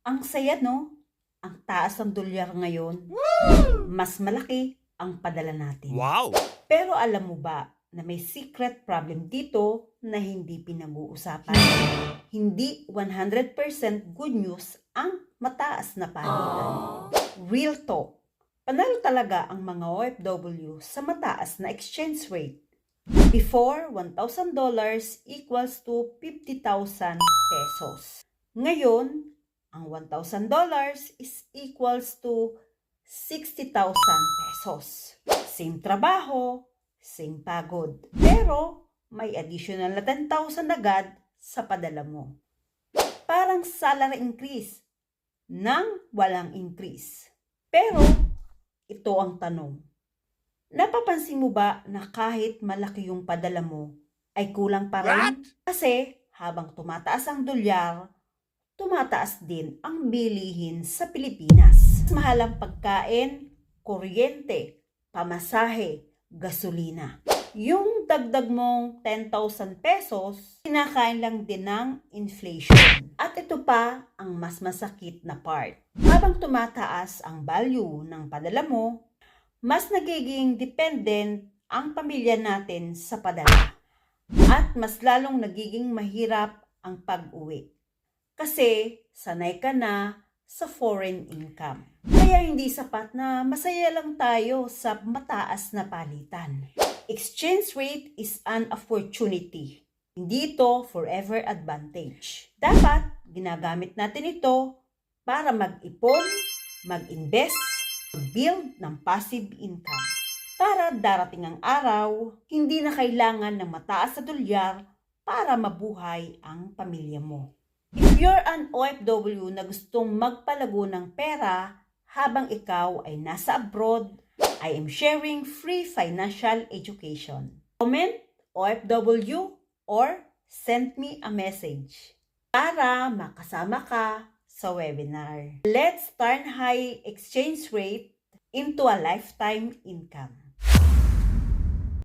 Ang saya, no? Ang taas ng dolyar ngayon. Mas malaki ang padala natin. Wow! Pero alam mo ba na may secret problem dito na hindi pinag-uusapan? Hindi 100% good news ang mataas na palitan. Real talk. Panalo talaga ang mga OFW sa mataas na exchange rate. Before, $1,000 equals to 50,000 pesos. Ngayon, ang $1,000 is equals to 60,000 pesos. Same trabaho, same pagod. Pero may additional na 10,000 agad sa padala mo. Parang salary increase nang walang increase. Pero ito ang tanong. Napapansin mo ba na kahit malaki yung padala mo, ay kulang pa rin? What? Kasi habang tumataas ang dolyar, tumataas din ang bilihin sa Pilipinas. Mas mahal ang pagkain, kuryente, pamasahe, gasolina. Yung dagdag mong 10,000 pesos, kinakain lang din ng inflation. At ito pa ang mas masakit na part. Habang tumataas ang value ng padala mo, mas nagiging dependent ang pamilya natin sa padala. At mas lalong nagiging mahirap ang pag-uwi. Kasi sanay ka na sa foreign income. Kaya hindi sapat na masaya lang tayo sa mataas na palitan. Exchange rate is an opportunity. Hindi ito forever advantage. Dapat ginagamit natin ito para mag-ipon, mag-invest, mag-build ng passive income. Para darating ang araw, hindi na kailangan ng mataas na dolyar para mabuhay ang pamilya mo. If you're an OFW na gustong magpalago ng pera habang ikaw ay nasa abroad, I am sharing free financial education. Comment OFW or send me a message para makasama ka sa webinar. Let's turn high exchange rate into a lifetime income.